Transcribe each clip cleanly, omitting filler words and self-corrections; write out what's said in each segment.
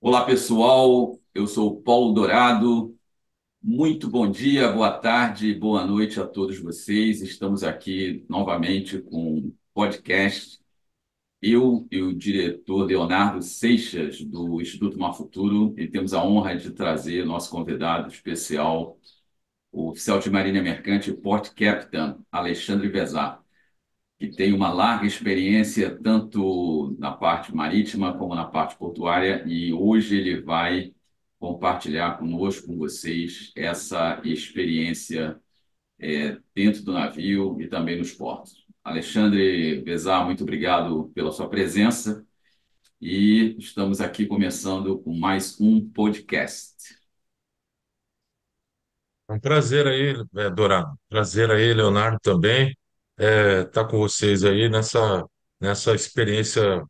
Olá, pessoal. Eu sou o Paulo Dourado. Muito bom dia, boa tarde, boa noite a todos vocês. Estamos aqui novamente com um podcast. Eu e o diretor Leonardo Seixas, do Instituto Mar Futuro, e temos a honra de trazer nosso convidado especial, o oficial de Marinha Mercante Port Captain Alexandre Vezar, que tem uma larga experiência tanto na parte marítima como na parte portuária, e hoje ele vai compartilhar conosco, com vocês, essa experiência dentro do navio e também nos portos. Alexandre Bezar, muito obrigado pela sua presença e estamos aqui começando com mais um podcast. É um prazer aí, Dourado. Prazer aí, Leonardo, também, tá com vocês aí nessa experiência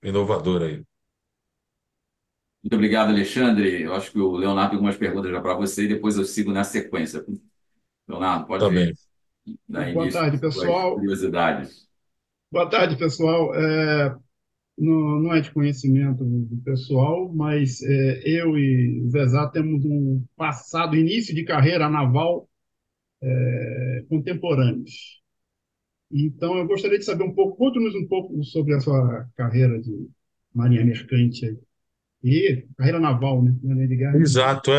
inovadora aí. Muito obrigado, Alexandre. Eu acho que o Leonardo tem algumas perguntas já para você e depois eu sigo na sequência. Leonardo, Tá pode bem. dar Boa início tarde, às suas pessoal. curiosidades. Boa tarde, pessoal. Não é de conhecimento do pessoal, mas eu e o Zezá temos um passado, início de carreira naval contemporâneos. Então, eu gostaria de saber um pouco, conte-nos um pouco sobre a sua carreira de marinha mercante aí. E carreira naval, né? Não é nem de guerra nem de nada. Exato,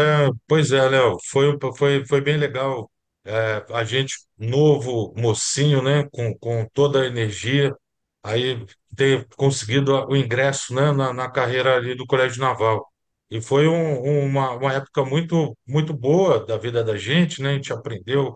pois é, Léo, foi bem legal. A gente, novo mocinho, né, com toda a energia, aí ter conseguido o ingresso, né, na carreira ali do Colégio Naval. E foi uma época muito boa da vida da gente, né, a gente aprendeu,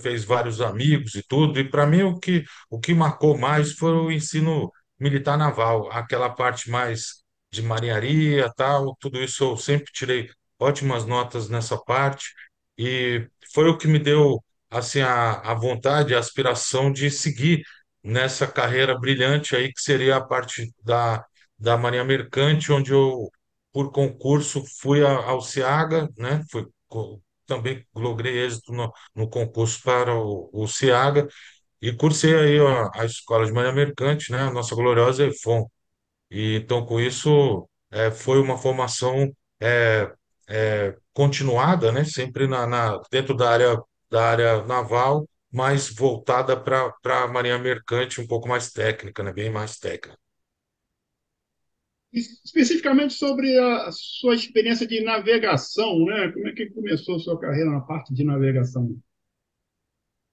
fez vários amigos e tudo, e para mim o que marcou mais foi o ensino militar naval, aquela parte mais de marinharia, tal, tudo isso eu sempre tirei ótimas notas nessa parte e foi o que me deu assim a vontade, a aspiração de seguir nessa carreira brilhante aí que seria a parte da Marinha Mercante, onde eu por concurso fui ao CIAGA, né? Também logrei êxito no concurso para o CIAGA e cursei aí a Escola de Marinha Mercante, né? A nossa gloriosa EFON. E então, com isso, foi uma formação continuada, né? Sempre dentro da área naval, mas voltada para a marinha mercante, um pouco mais técnica, né? Bem mais técnica. Especificamente sobre a sua experiência de navegação, né? Como é que começou a sua carreira na parte de navegação?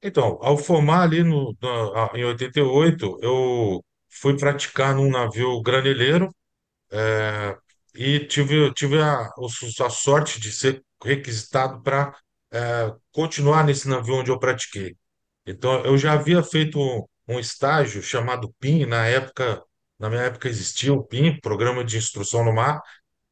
Então, ao formar ali em 88, eu fui praticar num navio graneleiro, é, e tive a sorte de ser requisitado para continuar nesse navio onde eu pratiquei. Então, eu já havia feito um estágio chamado PIN, na minha época existia o PIN, Programa de Instrução no Mar,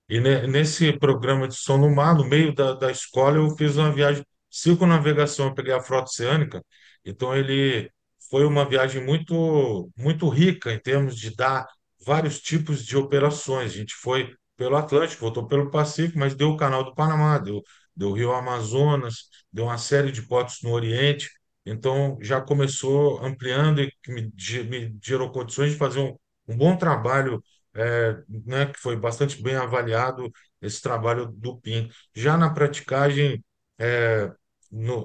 e nesse programa de instrução no mar, no meio da escola, eu fiz uma viagem de circunnavegação, eu peguei a frota oceânica, então ele foi uma viagem muito rica em termos de dar vários tipos de operações. A gente foi pelo Atlântico, voltou pelo Pacífico, mas deu o Canal do Panamá, deu o Rio Amazonas, deu uma série de portos no Oriente, então já começou ampliando e que me gerou condições de fazer um bom trabalho, né, que foi bastante bem avaliado esse trabalho do PIN. Já na praticagem,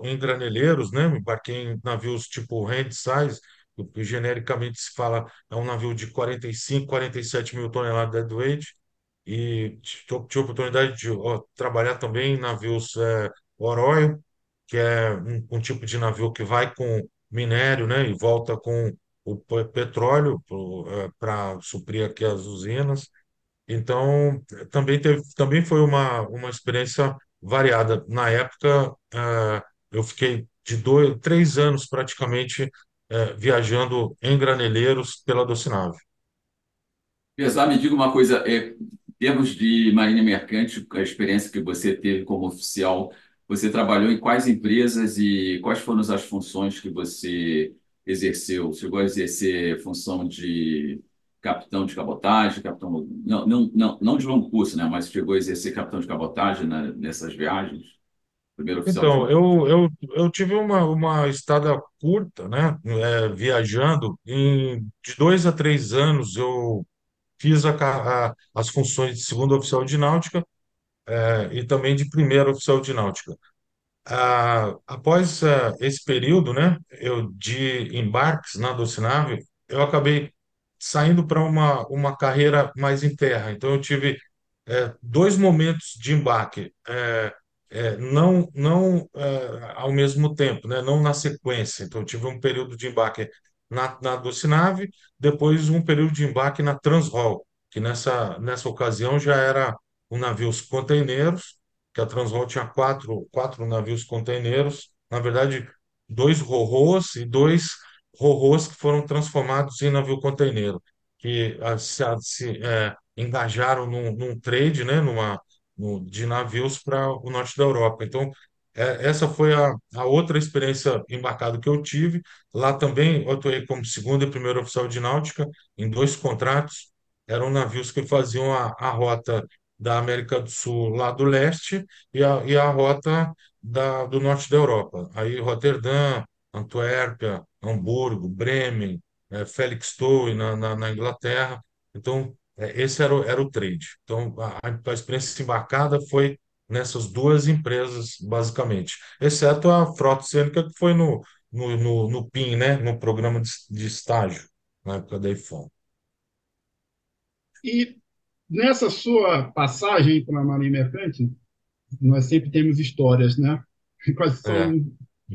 em graneleiros, né, embarquei em navios tipo Handysize, o que genericamente se fala é um navio de 45, 47 mil toneladas de deadweight, e tive a oportunidade de trabalhar também em navios Oroil, que é um tipo de navio que vai com minério, né, e volta com o petróleo para suprir aqui as usinas. Então, também foi uma experiência variada. Na época, eu fiquei de 3 anos praticamente viajando em graneleiros pela Docinave. Pesar, me diga uma coisa, em termos de marinha mercante, a experiência que você teve como oficial, você trabalhou em quais empresas e quais foram as funções que você exerceu? Chegou a exercer função de capitão de cabotagem, capitão, não de longo curso, né? Mas chegou a exercer capitão de cabotagem nessas viagens? Primeiro oficial de... Então, eu tive uma estada curta, né, viajando. De 2 a 3 anos, eu fiz as funções de segundo oficial de náutica, e também de primeiro oficial de náutica. Após esse período, né, de embarques na Docinave, eu acabei saindo para uma carreira mais em terra. Então, eu tive dois momentos de embarque, não ao mesmo tempo, né, não na sequência. Então, eu tive um período de embarque na Docinave, depois um período de embarque na Transroll, que nessa ocasião já era um navio containeiros, que a Transworld tinha quatro navios containeiros, na verdade, dois ro-ro's e dois ro-ro's que foram transformados em navio containeiro, que engajaram num trade, né, de navios para o norte da Europa. Então, essa foi a outra experiência embarcada que eu tive. Lá também eu atuei como segundo e primeiro oficial de náutica em dois contratos. Eram navios que faziam a rota da América do Sul, lá do leste, e a rota do norte da Europa. Aí Roterdã, Antuérpia, Hamburgo, Bremen, Felixstowe na Inglaterra. Então, esse era o trade. Então, a experiência embarcada foi nessas duas empresas, basicamente, exceto a Frota Oceânica, que foi no PIN, né, no programa de estágio, na época da IFOM. E nessa sua passagem pela Marinha Mercante, nós sempre temos histórias, né? Quais É. são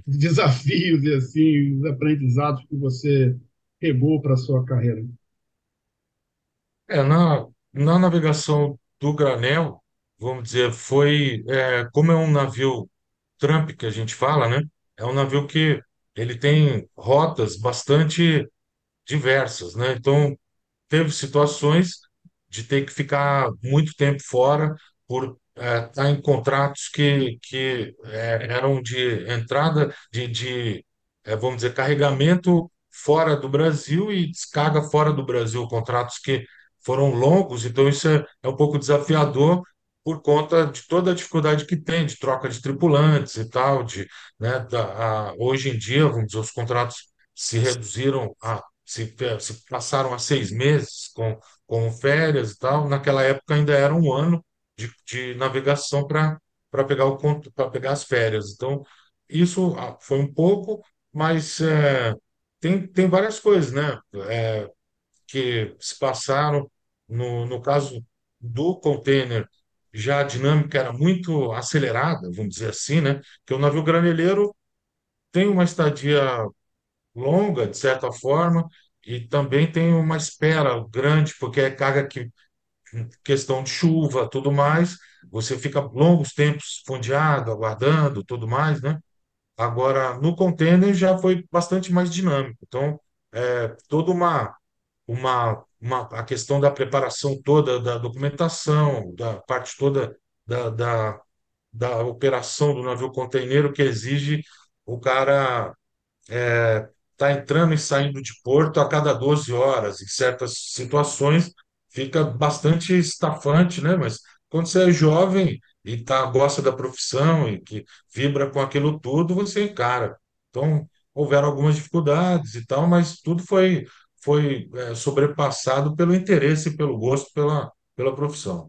os desafios e assim, os aprendizados que você pegou para a sua carreira? Na navegação do granel, vamos dizer, como é um navio Trump que a gente fala, né? É um navio que ele tem rotas bastante diversas, né? Então, teve situações de ter que ficar muito tempo fora por estar em contratos que eram de entrada vamos dizer, carregamento fora do Brasil e descarga fora do Brasil, contratos que foram longos, então isso é um pouco desafiador por conta de toda a dificuldade que tem de troca de tripulantes e tal, né, hoje em dia, vamos dizer, os contratos se reduziram se passaram a 6 meses com férias e tal. Naquela época ainda era um ano de navegação para pegar as férias. Então, isso foi um pouco, mas tem várias coisas, né? Que se passaram. No caso do container, já a dinâmica era muito acelerada, vamos dizer assim, né? Que o navio graneleiro tem uma estadia longa, de certa forma, e também tem uma espera grande, porque é carga que, questão de chuva, tudo mais, você fica longos tempos fundeado, aguardando, tudo mais, né? Agora, no container já foi bastante mais dinâmico. Então, toda a questão da preparação toda, da documentação, da parte toda da, da, da operação do navio container, que exige o cara está entrando e saindo de porto a cada 12 horas. Em certas situações fica bastante estafante, né? Mas quando você é jovem e gosta da profissão e que vibra com aquilo tudo, você encara. Então, houveram algumas dificuldades e tal, mas tudo foi sobrepassado pelo interesse e pelo gosto pela profissão.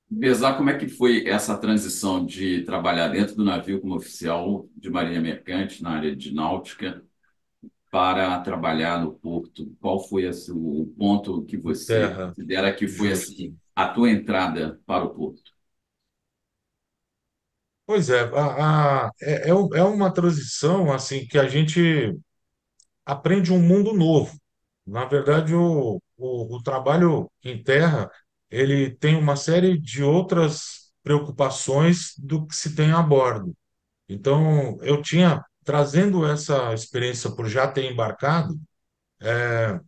Besar, como é que foi essa transição de trabalhar dentro do navio como oficial de marinha mercante na área de náutica para trabalhar no porto? Qual foi o ponto que você Terra, considera que foi justo. assim, a tua entrada para o porto? Pois é, é uma transição assim que a gente aprende um mundo novo. Na verdade, o trabalho em terra, ele tem uma série de outras preocupações do que se tem a bordo. Então, trazendo essa experiência por já ter embarcado,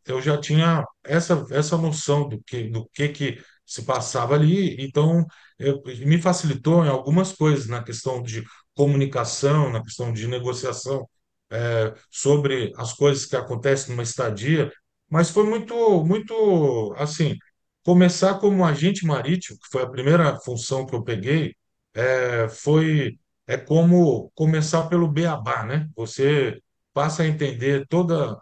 eu já tinha essa noção do que se passava ali, então me facilitou em algumas coisas, na questão de comunicação, na questão de negociação, sobre as coisas que acontecem numa estadia, mas foi muito, muito, assim, começar como agente marítimo, que foi a primeira função que eu peguei, é como começar pelo beabá, né? Você passa a entender toda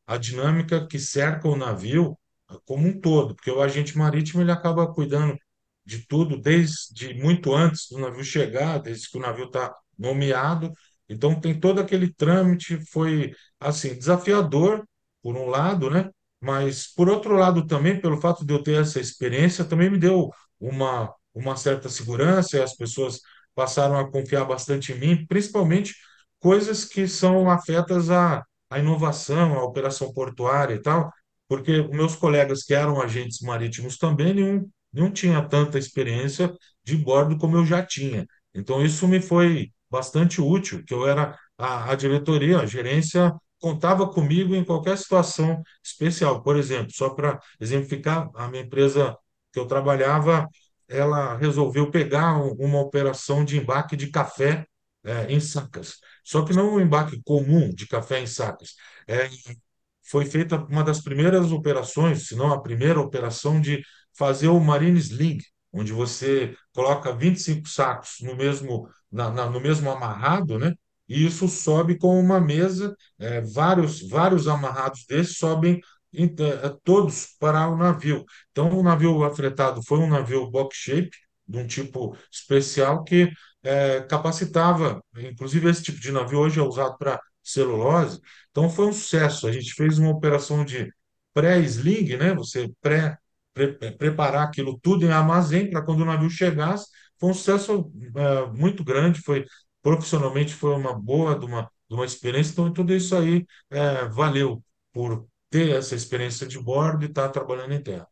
a dinâmica que cerca o navio, como um todo, porque o agente marítimo ele acaba cuidando de tudo desde muito antes do navio chegar, desde que o navio está nomeado. Então tem todo aquele trâmite, foi assim desafiador por um lado, né? Mas por outro lado também, pelo fato de eu ter essa experiência, também me deu uma certa segurança, e as pessoas passaram a confiar bastante em mim, principalmente coisas que são afetas à inovação, à operação portuária e tal, porque os meus colegas que eram agentes marítimos também, nenhum tinha tanta experiência de bordo como eu já tinha. Então, isso me foi bastante útil, que eu era a diretoria, a gerência contava comigo em qualquer situação especial. Por exemplo, só para exemplificar, a minha empresa que eu trabalhava, ela resolveu pegar uma operação de embarque de café em sacas. Só que não um embarque comum de café em sacas. É, foi feita uma das primeiras operações, se não a primeira operação, de fazer o Marine Sling, onde você coloca 25 sacos no mesmo amarrado, né? E isso sobe com uma mesa, vários amarrados desses sobem todos para o navio. Então, o navio afretado foi um navio box shape, de um tipo especial que capacitava, inclusive esse tipo de navio hoje é usado para celulose, então foi um sucesso. A gente fez uma operação de pré-sling, né? Você preparar aquilo tudo em armazém para quando o navio chegasse. Foi um sucesso muito grande. Foi profissionalmente foi uma boa de uma experiência. Então tudo isso aí valeu por ter essa experiência de bordo e estar trabalhando em terra.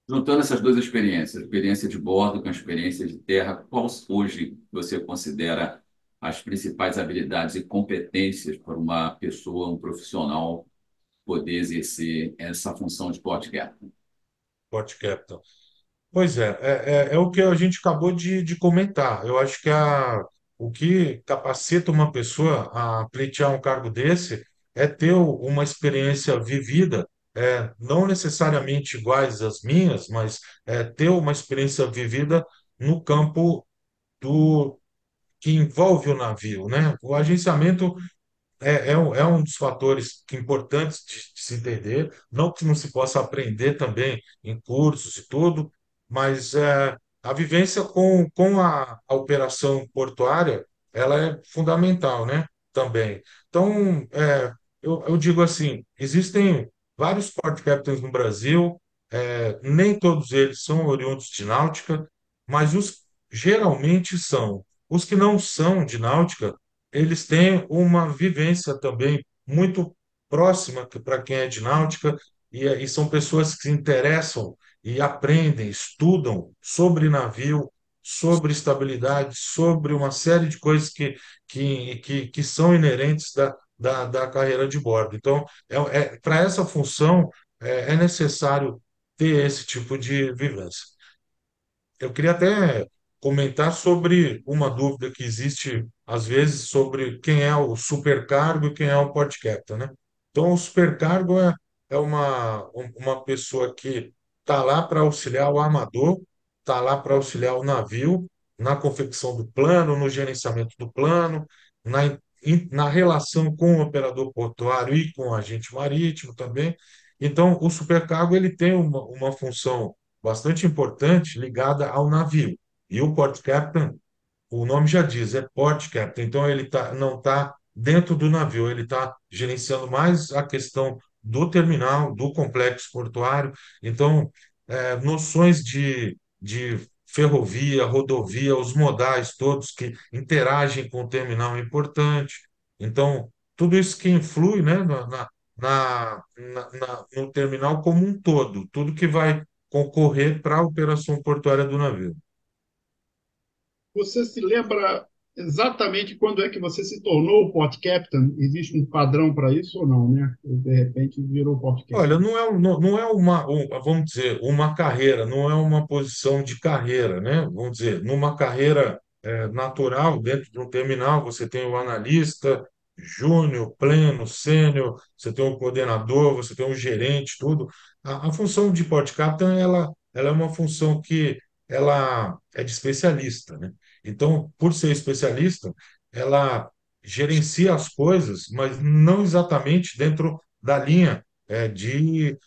Juntando essas duas experiências, a experiência de bordo com a experiência de terra, qual hoje você considera as principais habilidades e competências para uma pessoa, um profissional, poder exercer essa função de port captain? Port Capital. Pois é o que a gente acabou de comentar. Eu acho que o que capacita uma pessoa a pleitear um cargo desse é ter uma experiência vivida, não necessariamente iguais às minhas, mas ter uma experiência vivida no campo do que envolve o navio, né? O agenciamento é um dos fatores importantes de se entender, não que não se possa aprender também em cursos e tudo, mas a vivência com a operação portuária, ela é fundamental, né? Também. Então, eu digo assim, existem vários port captains no Brasil, nem todos eles são oriundos de náutica, mas os geralmente são. Os que não são de náutica, eles têm uma vivência também muito próxima para quem é de náutica, e são pessoas que se interessam e aprendem, estudam sobre navio, sobre estabilidade, sobre uma série de coisas que são inerentes da carreira de bordo. Então, para essa função, é necessário ter esse tipo de vivência. Eu queria até comentar sobre uma dúvida que existe, às vezes, sobre quem é o supercargo e quem é o port captain, né? Então, o supercargo é uma pessoa que está lá para auxiliar o armador, está lá para auxiliar o navio na confecção do plano, no gerenciamento do plano, na relação com o operador portuário e com o agente marítimo também. Então, o supercargo ele tem uma função bastante importante ligada ao navio. E o port captain, o nome já diz, é port captain. Então ele não está dentro do navio, ele está gerenciando mais a questão do terminal, do complexo portuário. Então, noções de ferrovia, rodovia, os modais todos que interagem com o terminal é importante. Então, tudo isso que influi, né, no terminal como um todo, tudo que vai concorrer para a operação portuária do navio. Você se lembra exatamente quando é que você se tornou port captain? Existe um padrão para isso ou não, né? Ou, de repente virou port Olha, captain. não é vamos dizer, uma carreira, não é uma posição de carreira, né? Vamos dizer, numa carreira natural, dentro de um terminal, você tem o analista, júnior, pleno, sênior, você tem o coordenador, você tem o gerente, tudo. A função de port captain, ela é uma função que ela é de especialista, né? Então, por ser especialista, ela gerencia as coisas, mas não exatamente dentro da linha de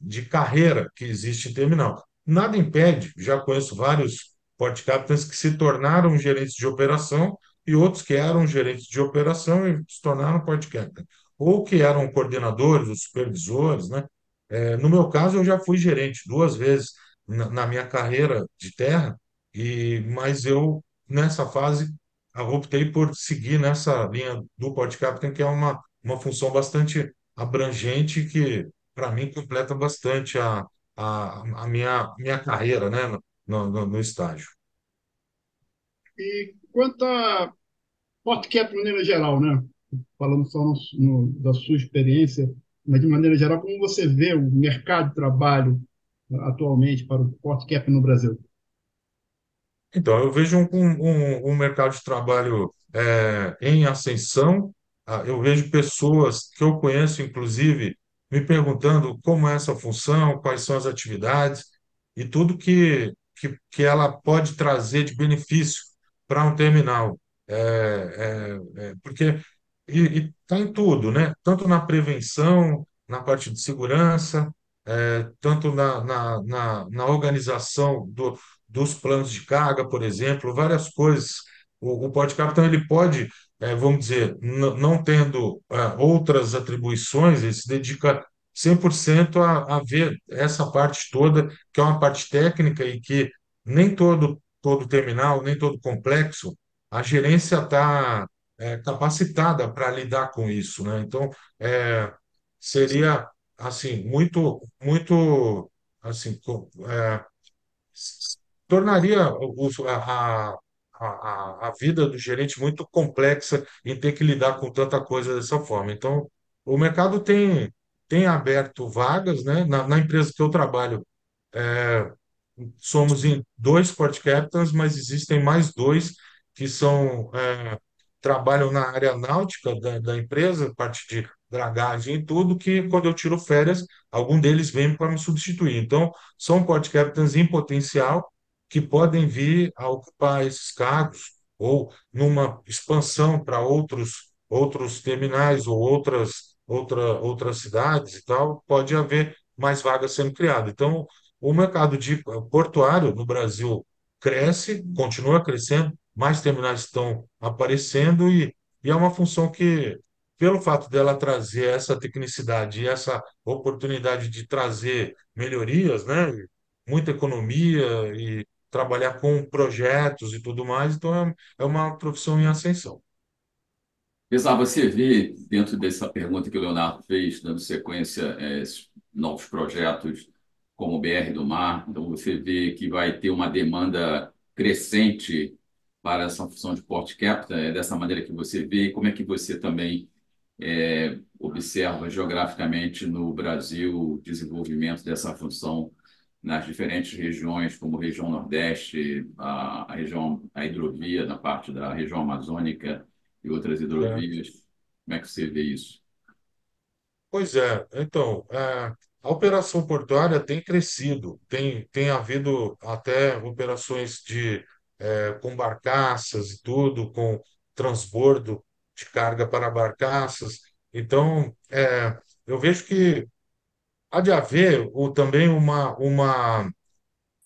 de carreira que existe em terminal. Nada impede, já conheço vários port captains que se tornaram gerentes de operação e outros que eram gerentes de operação e se tornaram port captain, ou que eram coordenadores ou supervisores, né? No meu caso, eu já fui gerente duas vezes na minha carreira de terra, mas eu, nessa fase, eu optei por seguir nessa linha do port captain, que é uma função bastante abrangente que, para mim, completa bastante a minha carreira, né, no estágio. E quanto a podcast de maneira geral, né? Falando só da sua experiência, mas de maneira geral, como você vê o mercado de trabalho atualmente para o podcast no Brasil? Então, eu vejo um mercado de trabalho em ascensão. Eu vejo pessoas que eu conheço, inclusive, me perguntando como é essa função, quais são as atividades e tudo que ela pode trazer de benefício para um terminal. Porque está em tudo, né? Tanto na prevenção, na parte de segurança, tanto na organização dos planos de carga, por exemplo, várias coisas. O Podcapitão ele pode, vamos dizer, não tendo outras atribuições, ele se dedica 100% a ver essa parte toda, que é uma parte técnica e que nem todo terminal, nem todo complexo, a gerência está capacitada para lidar com isso, né? Então, seria assim muito assim tornaria a vida do gerente muito complexa em ter que lidar com tanta coisa dessa forma. Então, o mercado tem aberto vagas, né? Na empresa que eu trabalho, somos em dois port captains, mas existem mais dois que trabalham na área náutica da empresa, parte de dragagem e tudo, que quando eu tiro férias, algum deles vem para me substituir. Então, são port captains em potencial que podem vir a ocupar esses cargos ou numa expansão para outros terminais ou outras cidades e tal, pode haver mais vagas sendo criadas. Então, o mercado de portuário no Brasil cresce, continua crescendo, mais terminais estão aparecendo e é uma função que, pelo fato dela trazer essa tecnicidade e essa oportunidade de trazer melhorias, né, muita economia e trabalhar com projetos e tudo mais, então é uma profissão em ascensão. Pesar, você vê, dentro dessa pergunta que o Leonardo fez, dando sequência a esses novos projetos como o BR do Mar, então você vê que vai ter uma demanda crescente para essa função de Port Capita, é dessa maneira que você vê, e como é que você também observa geograficamente no Brasil o desenvolvimento dessa função nas diferentes regiões, como região Nordeste, a região, a hidrovia, na parte da região amazônica e outras Certo. hidrovias. Como é que você vê isso? Pois é, então, a operação portuária tem crescido, tem havido até operações com barcaças e tudo, com transbordo de carga para barcaças. Então, eu vejo que há de haver também uma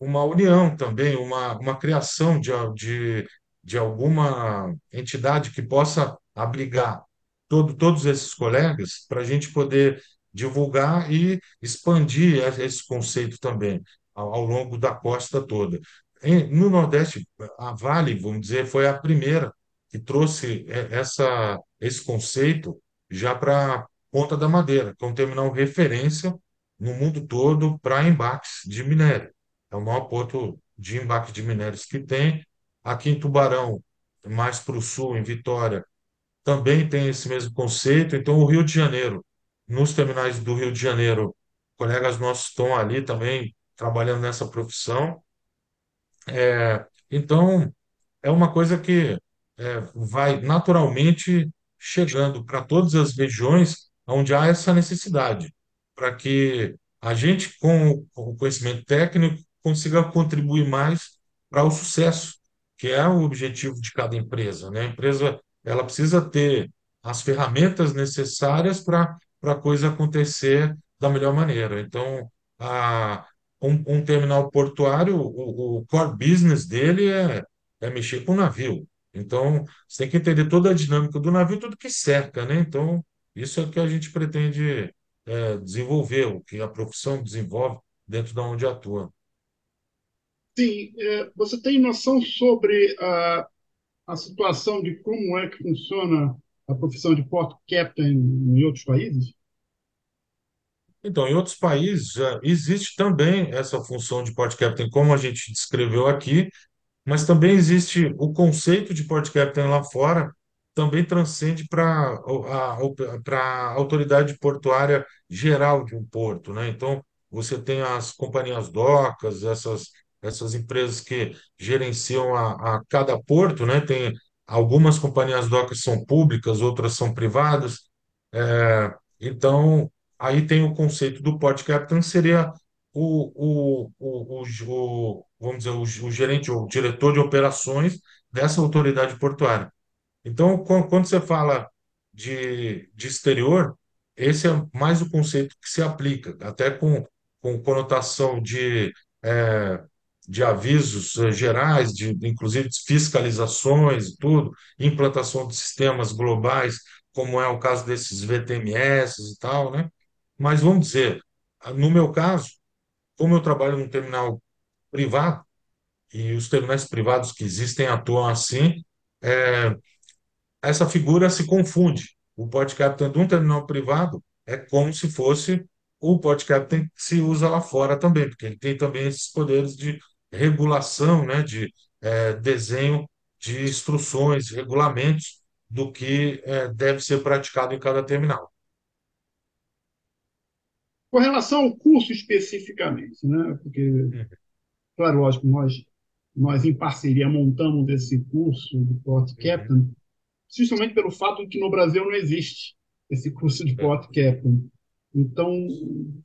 união também, uma criação de alguma entidade que possa abrigar todos esses colegas para a gente poder divulgar e expandir esse conceito também ao longo da costa toda. No Nordeste, a Vale, vamos dizer, foi a primeira que trouxe esse conceito já para Ponta da Madeira, que é um terminal referência no mundo todo para embarques de minério. É o maior porto de embarque de minérios que tem. Aqui em Tubarão, mais para o sul, em Vitória, também tem esse mesmo conceito. Então, o Rio de Janeiro, nos terminais do Rio de Janeiro, colegas nossos estão ali também trabalhando nessa profissão. Então, é uma coisa que vai naturalmente chegando para todas as regiões onde há essa necessidade, para que a gente, com o conhecimento técnico, consiga contribuir mais para o sucesso, que é o objetivo de cada empresa, né? A empresa ela precisa ter as ferramentas necessárias para a coisa acontecer da melhor maneira. Então, a, um terminal portuário, o core business dele é mexer com o navio. Então, você tem que entender toda a dinâmica do navio, tudo que cerca, né? Então, isso é o que a gente pretende desenvolver, o que a profissão desenvolve dentro da onde atua. Sim, você tem noção sobre a situação de como é que funciona a profissão de port captain em outros países? Então, em outros países já existe também essa função de port captain, como a gente descreveu aqui, mas também existe o conceito de port captain lá fora, também transcende para a autoridade portuária geral de um porto, né? Então, você tem as companhias docas, essas empresas que gerenciam a cada porto, né? Tem algumas companhias docas são públicas, outras são privadas. Então, aí tem o conceito do port captain, seria vamos dizer, o gerente ou o diretor de operações dessa autoridade portuária. Então, quando você fala de exterior, esse é mais o conceito que se aplica, até com conotação eh, de avisos gerais, inclusive de fiscalizações e tudo, implantação de sistemas globais, como é o caso desses VTMS e tal, né? Mas vamos dizer, no meu caso, como eu trabalho num terminal privado, e os terminais privados que existem atuam assim, é, essa figura se confunde. O port captain de um terminal privado é como se fosse o port captain que se usa lá fora também, porque ele tem também esses poderes de regulação, né, de desenho de instruções, regulamentos do que deve ser praticado em cada terminal. Com relação ao curso especificamente, né? Porque, claro, lógico, nós em parceria montamos esse curso de port Uhum. captain, justamente pelo fato de que no Brasil não existe esse curso de É. port captain. Então,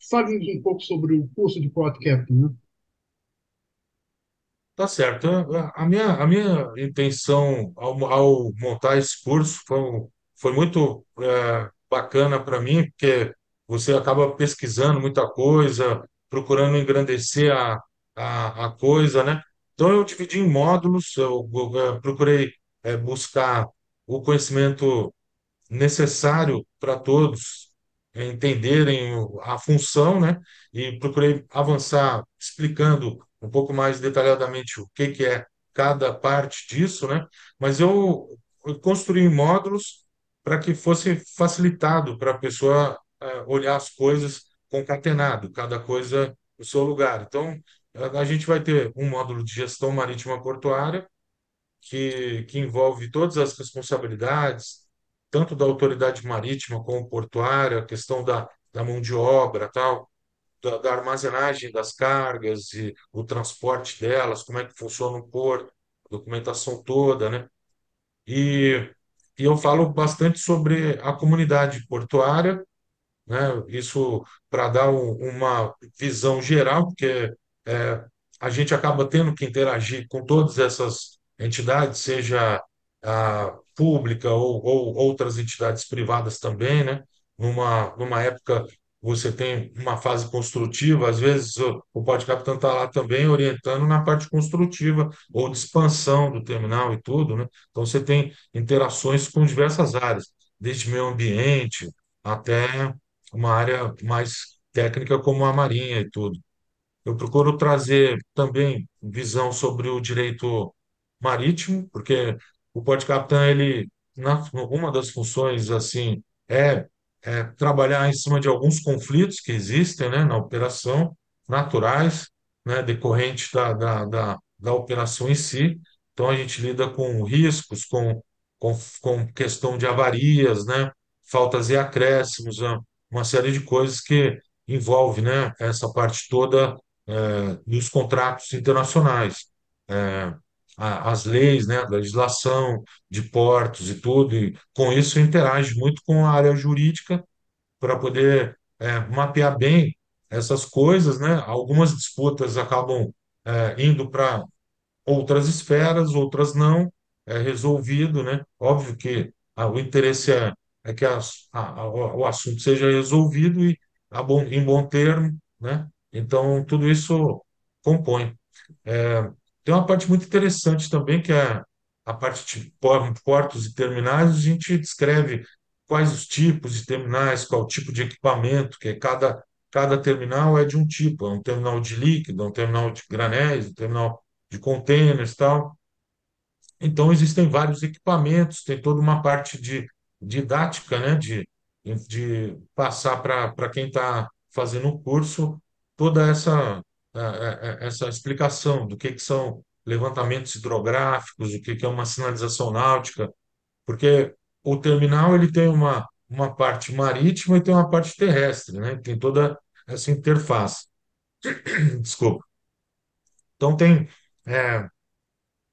fale-nos um pouco sobre o curso de port captain, né? Tá certo. A minha intenção ao montar esse curso foi muito bacana para mim, porque você acaba pesquisando muita coisa, procurando engrandecer a coisa, né? Então, eu dividi em módulos, eu procurei buscar o conhecimento necessário para todos entenderem a função, né? E procurei avançar explicando um pouco mais detalhadamente o que é cada parte disso, né? Mas eu construí módulos para que fosse facilitado para a pessoa olhar as coisas concatenado, cada coisa no seu lugar. Então, a gente vai ter um módulo de gestão marítima portuária, que envolve todas as responsabilidades, tanto da autoridade marítima como portuária, a questão da mão de obra, tal, da armazenagem das cargas e o transporte delas, como é que funciona o porto, a documentação toda, né? E, e eu falo bastante sobre a comunidade portuária, né? Isso para dar uma visão geral, porque é, a gente acaba tendo que interagir com todas essas entidades, seja a pública ou outras entidades privadas também, né? Numa época você tem uma fase construtiva, às vezes o Podcapitão está lá também orientando na parte construtiva ou de expansão do terminal e tudo, né? Então você tem interações com diversas áreas, desde meio ambiente até uma área mais técnica como a marinha e tudo. Eu procuro trazer também visão sobre o direito marítimo, porque o Podcapitã, uma das funções assim é trabalhar em cima de alguns conflitos que existem, né, na operação, naturais, né, decorrentes da operação em si. Então a gente lida com riscos, com questão de avarias, né, faltas e acréscimos, uma série de coisas que envolve, né, essa parte toda dos contratos internacionais, é, as leis, né, a legislação de portos e tudo, e com isso interage muito com a área jurídica para poder mapear bem essas coisas, né? Algumas disputas acabam indo para outras esferas, outras não, é resolvido, né? Óbvio que o interesse é que o assunto seja resolvido e em bom termo, né? Então, tudo isso compõe. É, tem uma parte muito interessante também, que é a parte de portos e terminais. A gente descreve quais os tipos de terminais, qual o tipo de equipamento, que cada terminal é de um tipo. É um terminal de líquido, é um terminal de granéis, um terminal de containers, tal. Então, existem vários equipamentos, tem toda uma parte de didática, né, de passar para quem está fazendo o curso toda essa explicação do que são levantamentos hidrográficos, o que é uma sinalização náutica, porque o terminal ele tem uma parte marítima e tem uma parte terrestre, né, tem toda essa interface. Desculpa. Então, tem. é,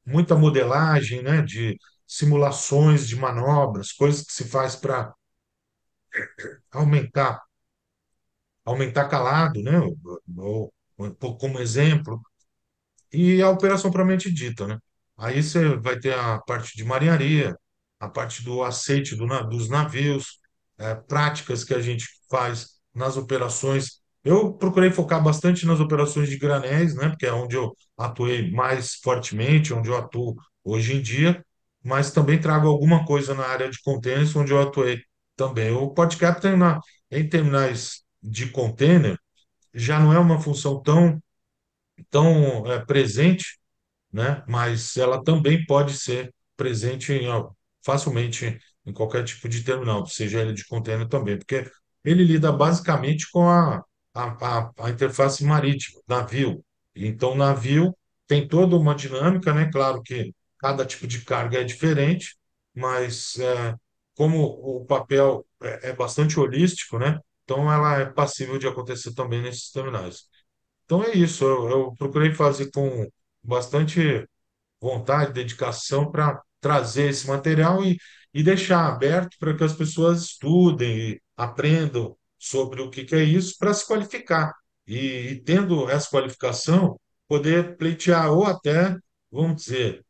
muita modelagem, né, de simulações de manobras, coisas que se faz para aumentar, aumentar calado, né, como exemplo, e a operação propriamente dita, né? Aí você vai ter a parte de marinharia, a parte do aceite dos navios, práticas que a gente faz nas operações. Eu procurei focar bastante nas operações de granéis, né? Porque é onde eu atuei mais fortemente, onde eu atuo hoje em dia, mas também trago alguma coisa na área de containers, onde eu atuei também. O podcast em terminais de container já não é uma função tão presente, né? Mas ela também pode ser presente facilmente em qualquer tipo de terminal, seja ele de container também, porque ele lida basicamente com a interface marítima, navio. Então, navio tem toda uma dinâmica, né? Claro que cada tipo de carga é diferente, mas como o papel é bastante holístico, né? Então, ela é passível de acontecer também nesses terminais. Então é isso, eu procurei fazer com bastante vontade, dedicação para trazer esse material e deixar aberto para que as pessoas estudem e aprendam sobre o que é isso para se qualificar. E tendo essa qualificação, poder pleitear ou até, vamos dizer,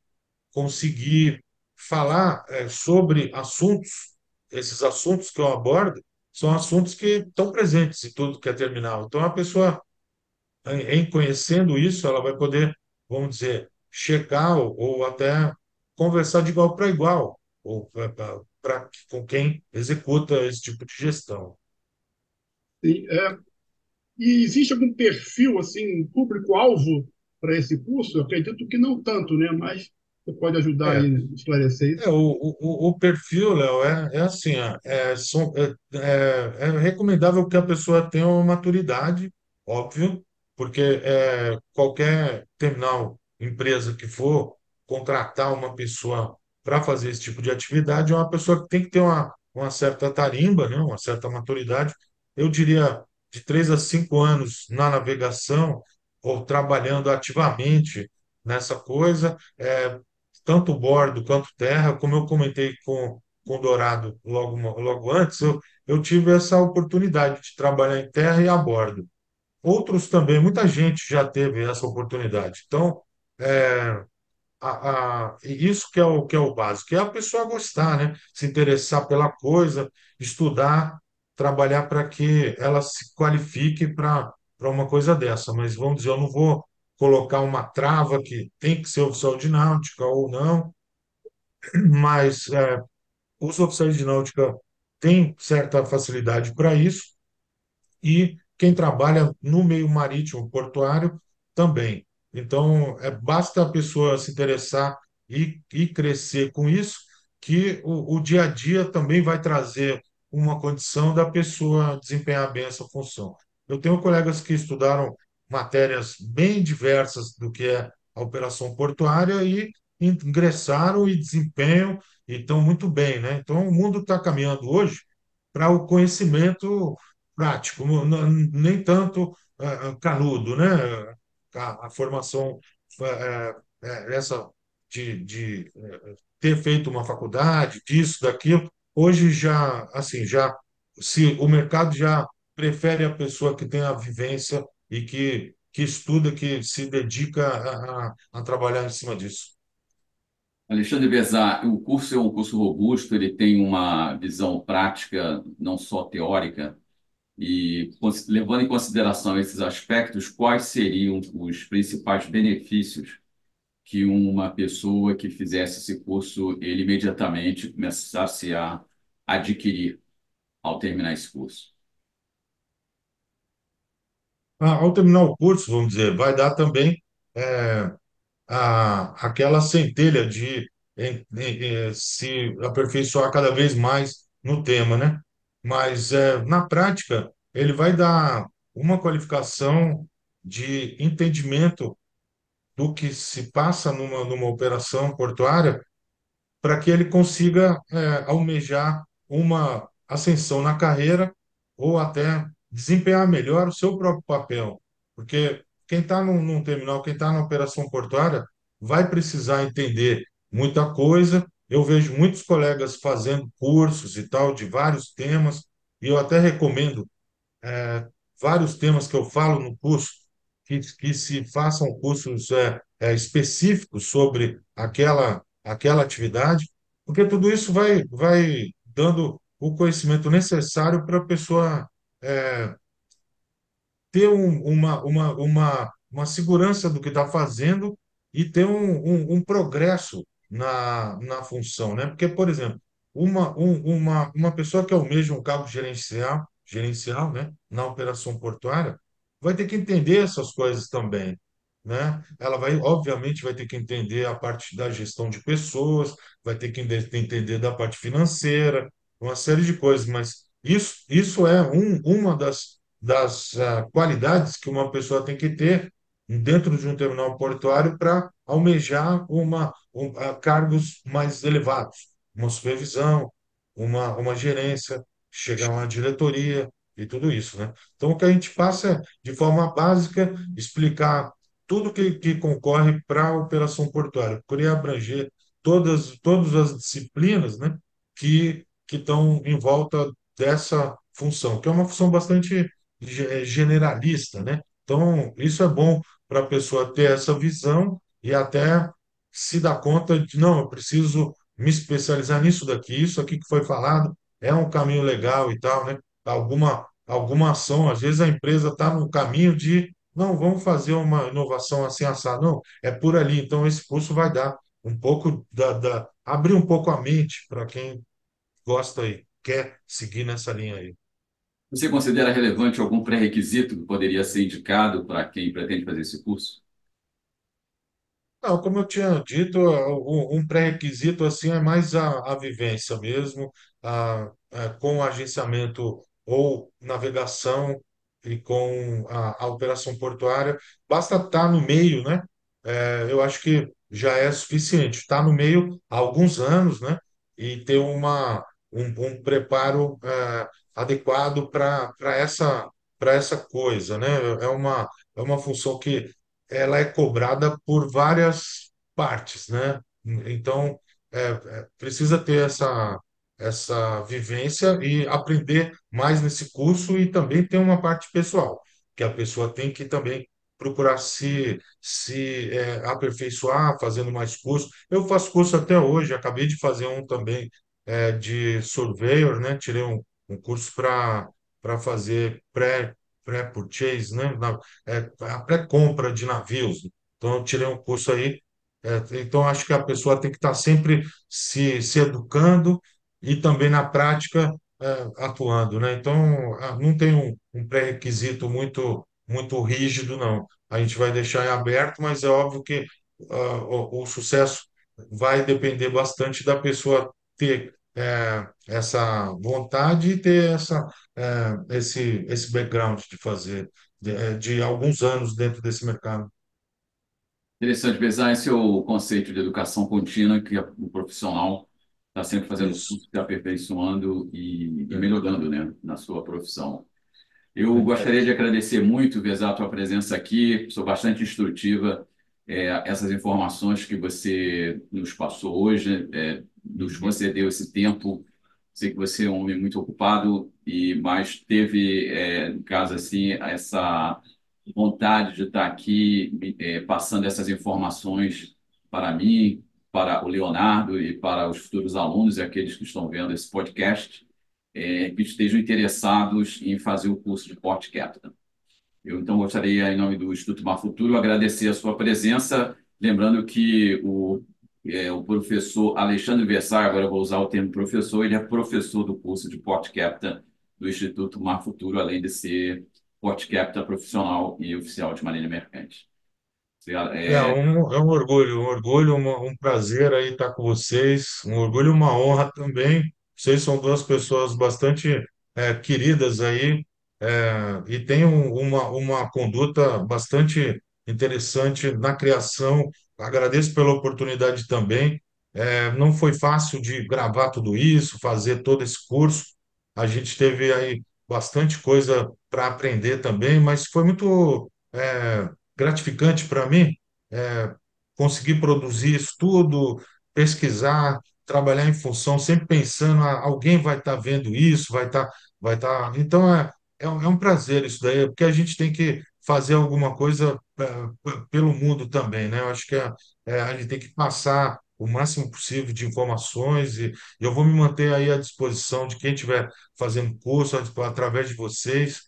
conseguir falar sobre assuntos, esses assuntos que eu abordo, são assuntos que estão presentes em tudo que é terminal. Então, a pessoa em conhecendo isso, ela vai poder, vamos dizer, checar ou até conversar de igual para igual, ou com quem executa esse tipo de gestão. E, e existe algum perfil, assim, um público-alvo para esse curso? Eu acredito que não tanto, né? Mas você pode ajudar aí É, a esclarecer isso. o perfil, Léo, é assim, é recomendável que a pessoa tenha uma maturidade, óbvio, porque qualquer terminal, empresa que for contratar uma pessoa para fazer esse tipo de atividade, é uma pessoa que tem que ter uma certa tarimba, né, uma certa maturidade. Eu diria de 3 a 5 anos na navegação ou trabalhando ativamente nessa coisa. Tanto bordo quanto terra, como eu comentei com o Dourado logo antes, eu tive essa oportunidade de trabalhar em terra e a bordo. Outros também, muita gente já teve essa oportunidade. Então, é, e isso que é o básico, que é a pessoa gostar, né? Se interessar pela coisa, estudar, trabalhar para que ela se qualifique para uma coisa dessa. Mas vamos dizer, eu não vou colocar uma trava que tem que ser oficial de náutica ou não, mas os oficiais de náutica têm certa facilidade para isso e quem trabalha no meio marítimo portuário também. Então, basta a pessoa se interessar e crescer com isso, que o dia a dia também vai trazer uma condição da pessoa desempenhar bem essa função. Eu tenho colegas que estudaram matérias bem diversas do que é a operação portuária e ingressaram e desempenham e estão muito bem, né? Então, o mundo está caminhando hoje para o conhecimento prático, nem tanto canudo, né? A formação essa de ter feito uma faculdade, disso, daquilo, hoje já, assim, já se o mercado já prefere a pessoa que tem a vivência e que estuda, que se dedica a trabalhar em cima disso. Alexandre Vezar, o curso é um curso robusto, ele tem uma visão prática, não só teórica. E, levando em consideração esses aspectos, quais seriam os principais benefícios que uma pessoa que fizesse esse curso, ele imediatamente começasse a adquirir ao terminar esse curso? Ao terminar o curso, vamos dizer, vai dar também aquela centelha de se aperfeiçoar cada vez mais no tema, né? Mas na prática, ele vai dar uma qualificação de entendimento do que se passa numa operação portuária para que ele consiga almejar uma ascensão na carreira ou até desempenhar melhor o seu próprio papel. Porque quem está num terminal, quem está na operação portuária, vai precisar entender muita coisa. Eu vejo muitos colegas fazendo cursos e tal de vários temas, e eu até recomendo vários temas que eu falo no curso, que se façam cursos específicos sobre aquela atividade, porque tudo isso vai dando o conhecimento necessário para a pessoa ter uma segurança do que está fazendo e ter um progresso na função, né? Porque, por exemplo, uma pessoa que almeja um cargo gerencial, né, na operação portuária, vai ter que entender essas coisas também, né? Ela vai, obviamente, vai ter que entender a parte da gestão de pessoas, vai ter que entender da parte financeira, uma série de coisas, mas isso é uma das qualidades que uma pessoa tem que ter dentro de um terminal portuário para almejar cargos mais elevados, uma supervisão, uma gerência, chegar a uma diretoria e tudo isso, né? Então, o que a gente passa é, de forma básica, explicar tudo que concorre para a operação portuária, querer abranger todas as disciplinas, né, que estão em volta dessa função, que é uma função bastante generalista, né? Então, isso é bom para a pessoa ter essa visão e até se dar conta de, não, eu preciso me especializar nisso daqui, isso aqui que foi falado é um caminho legal e tal, né? Alguma ação, às vezes a empresa está no caminho de, não, vamos fazer uma inovação assim, assado. Não, é por ali. Então, esse curso vai dar um pouco abrir um pouco a mente para quem gosta e quer seguir nessa linha aí. Você considera relevante algum pré-requisito que poderia ser indicado para quem pretende fazer esse curso? Não, como eu tinha dito, um pré-requisito assim é mais a vivência mesmo, com o agenciamento ou navegação e com a operação portuária. Basta estar no meio, né? Eu acho que já é suficiente. Estar no meio há alguns anos, né? E ter um preparo adequado para essa coisa, né? É uma função que ela é cobrada por várias partes, né? Então, precisa ter essa vivência e aprender mais nesse curso e também tem uma parte pessoal, que a pessoa tem que também procurar se aperfeiçoar, fazendo mais cursos. Eu faço curso até hoje, acabei de fazer um também de surveyor, né? Tirei um curso para fazer pré-purchase, né? A pré-compra de navios. Então, eu tirei um curso aí. Então, acho que a pessoa tem que estar sempre se educando e também na prática atuando, né? Então, não tem um pré-requisito muito rígido, não. A gente vai deixar em aberto, mas é óbvio que o sucesso vai depender bastante da pessoa ter essa vontade e ter esse background de fazer de alguns anos dentro desse mercado. Interessante pensar esse é o conceito de educação contínua, que o profissional está sempre fazendo Isso. curso, se aperfeiçoando e É, melhorando, né, na sua profissão. Eu é gostaria de isso. agradecer muito, Vezar, a tua presença aqui. Sou bastante instrutiva. Essas informações que você nos passou hoje, nos Uhum. concedeu esse tempo. Sei que você é um homem muito ocupado mas teve, no caso assim, essa vontade de estar aqui, passando essas informações para mim, para o Leonardo e para os futuros alunos e aqueles que estão vendo esse podcast. que estejam interessados em fazer o curso de Port Capital. Eu, então, gostaria, em nome do Instituto Mar Futuro, agradecer a sua presença, lembrando que o professor Alexandre Versailles, agora eu vou usar o termo professor, ele é professor do curso de Port Capital do Instituto Mar Futuro, além de ser Port Capital profissional e oficial de marinha mercante. É, É um orgulho, um prazer aí estar com vocês, um orgulho e uma honra também. Vocês são duas pessoas bastante queridas aí, e têm uma conduta bastante interessante na criação. Agradeço pela oportunidade também. Não foi fácil de gravar tudo isso, fazer todo esse curso. A gente teve aí bastante coisa para aprender também, mas foi muito gratificante para mim é, conseguir produzir isso tudo, pesquisar, trabalhar em função, sempre pensando, alguém vai estar vendo isso, vai estar. Então é um prazer isso daí, porque a gente tem que fazer alguma coisa pelo mundo também, né? Eu acho que a gente tem que passar o máximo possível de informações e eu vou me manter aí à disposição de quem estiver fazendo curso através de vocês.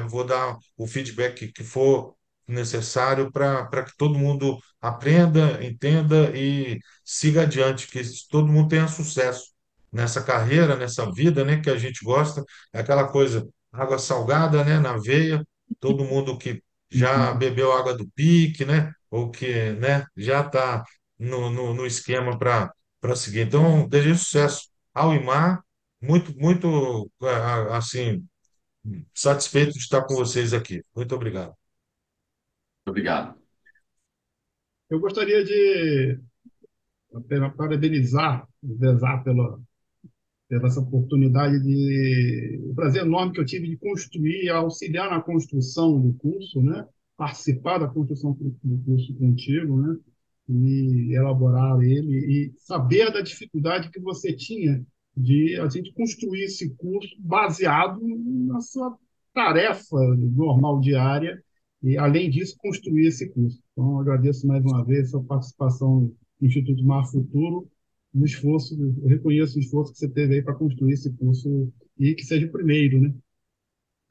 Vou dar o feedback que for necessário para que todo mundo aprenda, entenda e siga adiante, que todo mundo tenha sucesso nessa carreira, nessa vida, né, que a gente gosta. É aquela coisa, água salgada, né, na veia, todo mundo que já Uhum. bebeu água do pique, né, ou que, né, já está no esquema para seguir. Então, desejo sucesso ao IMAR, muito, assim, satisfeito de estar com vocês aqui. Muito obrigado. obrigado. Eu gostaria de parabenizar o Vezar pela essa oportunidade o prazer enorme que eu tive de construir, auxiliar na construção do curso, né? Participar da construção do curso contigo, né? E elaborar ele e saber da dificuldade que você tinha de a gente construir esse curso baseado na sua tarefa normal diária e, além disso, construir esse curso. Então, eu agradeço mais uma vez a sua participação no Instituto Mar Futuro no esforço, eu reconheço o esforço que você teve aí para construir esse curso e que seja o primeiro, né?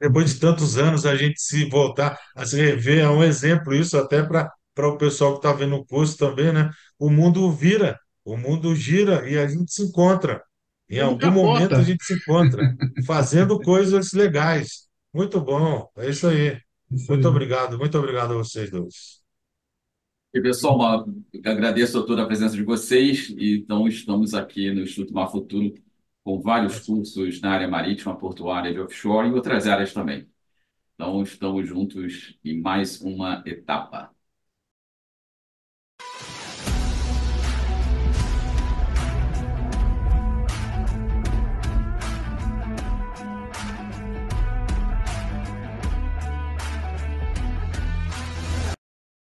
Depois de tantos anos, a gente se voltar a se rever, é um exemplo isso até para o pessoal que está vendo o curso também, né? O mundo vira, o mundo gira e a gente se encontra. Em Como algum momento a capota. gente se encontra, fazendo coisas legais. Muito bom, é isso aí. Isso aí. Muito obrigado a vocês dois. E, pessoal, agradeço a toda a presença de vocês. E, então, estamos aqui no Instituto Mar Futuro com vários cursos na área marítima, portuária, de offshore e outras áreas também. Então, estamos juntos em mais uma etapa.